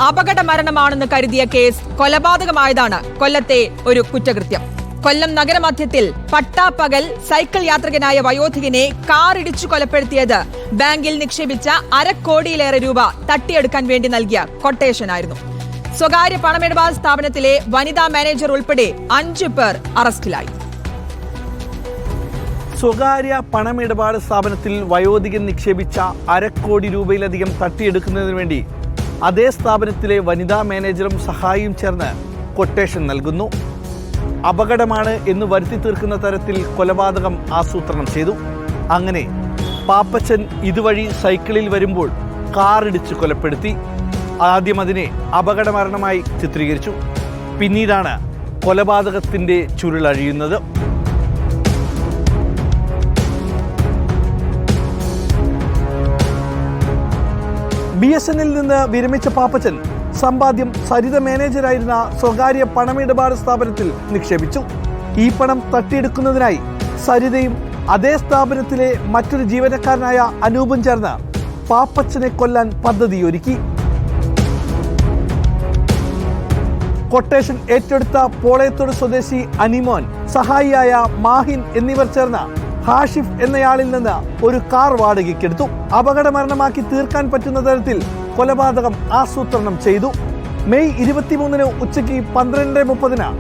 അപകട മരണമാണെന്ന് കരുതിയ കേസ് കൊലപാതകമായതാണ് കൊല്ലത്തെ ഒരു കുറ്റകൃത്യം. കൊല്ലം നഗരമധ്യത്തിൽ പട്ടാപ്പകൽ സൈക്കിൾ യാത്രികനായ വയോധികനെ കാറിടിച്ചു കൊലപ്പെടുത്തിയത് ബാങ്കിൽ നിക്ഷേപിച്ച 1/2 കോടിയിലേറെ രൂപ തട്ടിയെടുക്കാൻ വേണ്ടി നൽകിയ കൊട്ടേഷനായിരുന്നു. സ്വകാര്യ പണമിടപാട് സ്ഥാപനത്തിലെ വനിതാ മാനേജർ ഉൾപ്പെടെ 5 പേർ അറസ്റ്റിലായി. സ്വകാര്യ പണമിടപാട് സ്ഥാപനത്തിൽ വയോധികൻ നിക്ഷേപിച്ച 1/2 കോടി രൂപയിലധികം തട്ടിയെടുക്കുന്നതിന് വേണ്ടി അതേ സ്ഥാപനത്തിലെ വനിതാ മാനേജറും സഹായിയും ചേർന്ന് കൊട്ടേഷൻ നൽകുന്നു. അപകടമാണ് എന്ന് വരുത്തി തീർക്കുന്ന തരത്തിൽ കൊലപാതകം ആസൂത്രണം ചെയ്തു. അങ്ങനെ പാപ്പച്ചൻ ഇതുവഴി സൈക്കിളിൽ വരുമ്പോൾ കാറിടിച്ച് കൊലപ്പെടുത്തി. ആദ്യം അതിനെ അപകടമരണമായി ചിത്രീകരിച്ചു. പിന്നീടാണ് കൊലപാതകത്തിൻ്റെ ചുരുളഴിയുന്നത്. BSNL നിന്ന് വിരമിച്ച പാപ്പച്ചൻ സമ്പാദ്യം സരിത മാനേജരായിരുന്ന സ്വകാര്യ പണമിടപാട് സ്ഥാപനത്തിൽ നിക്ഷേപിച്ചു. ഈ പണം തട്ടിയെടുക്കുന്നതിനായി സരിതയും അതേ സ്ഥാപനത്തിലെ മറ്റൊരു ജീവനക്കാരനായ അനൂപും ചേർന്ന് പാപ്പച്ചനെ കൊല്ലാൻ പദ്ധതിയൊരുക്കി. കൊട്ടേഷൻ ഏറ്റെടുത്ത പോളയത്തോട് സ്വദേശി അനിമോൻ, സഹായിയായ മാഹിൻ എന്നിവർ ചേർന്ന് ഹാഷിഫ് എന്നയാളിൽ നിന്ന് ഒരു കാർ വാടകയ്ക്കെടുത്തു. അപകട മരണമാക്കി തീർക്കാൻ പറ്റുന്ന തരത്തിൽ കൊലപാതകം ആസൂത്രണം ചെയ്തു. മെയ് 23 ഉച്ചയ്ക്ക് 12:30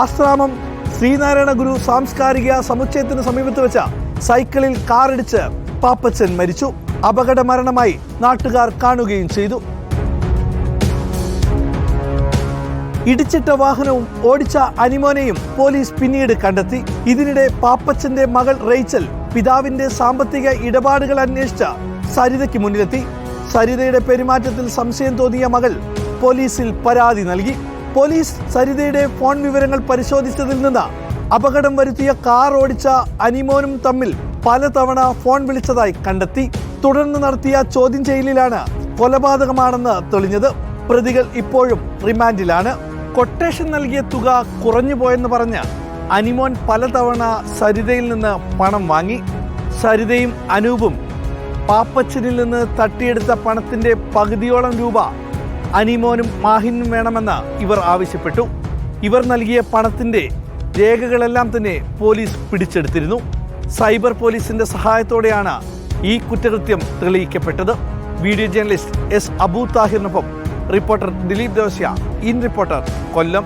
ആശ്രാമം ശ്രീനാരായണ ഗുരു സാംസ്കാരിക സമുച്ചയത്തിന് സമീപത്ത് വെച്ച സൈക്കിളിൽ കാറിടിച്ച് പാപ്പച്ചൻ മരിച്ചു. അപകട മരണമായി നാട്ടുകാർ കാണുകയും ചെയ്തു. ഇടിച്ചിട്ട വാഹനവും ഓടിച്ച അനിമോനെയും പോലീസ് പിന്നീട് കണ്ടെത്തി. ഇതിനിടെ പാപ്പച്ചന്റെ മകൾ റേച്ചൽ പിതാവിന്റെ സാമ്പത്തിക ഇടപാടുകൾ അന്വേഷിച്ച സരിതയ്ക്ക് മുന്നിലെത്തി. സരിതയുടെ പെരുമാറ്റത്തിൽ സംശയം തോന്നിയ മകൾ പോലീസിൽ പരാതി നൽകി. പോലീസ് സരിതയുടെ ഫോൺ വിവരങ്ങൾ പരിശോധിച്ചതിൽ നിന്ന് അപകടം വരുത്തിയ കാർ ഓടിച്ച അനിമോനും തമ്മിൽ പലതവണ ഫോൺ വിളിച്ചതായി കണ്ടെത്തി. തുടർന്ന് നടത്തിയ ചോദ്യം ചെയ്യലിലാണ് കൊലപാതകമാണെന്ന് തെളിഞ്ഞത്. പ്രതികൾ ഇപ്പോഴും റിമാൻഡിലാണ്. കൊട്ടേഷൻ നൽകിയ തുക കുറഞ്ഞു പോയെന്ന് പറഞ്ഞ് അനിമോൻ പലതവണ സരിതയിൽ നിന്ന് പണം വാങ്ങി. സരിതയും അനൂപും പാപ്പച്ചനിൽ നിന്ന് തട്ടിയെടുത്ത പണത്തിന്റെ പകുതിയോളം രൂപ അനിമോനും മാഹിനും വേണമെന്ന് ഇവർ ആവശ്യപ്പെട്ടു. ഇവർ നൽകിയ പണത്തിന്റെ രേഖകളെല്ലാം തന്നെ പോലീസ് പിടിച്ചെടുത്തിരുന്നു. സൈബർ പോലീസിന്റെ സഹായത്തോടെയാണ് ഈ കുറ്റകൃത്യം തെളിയിക്കപ്പെട്ടത്. Video journalist S. അബു താഹിറിനൊപ്പം reporter Dileep Devasia, in Reporter, Kollam.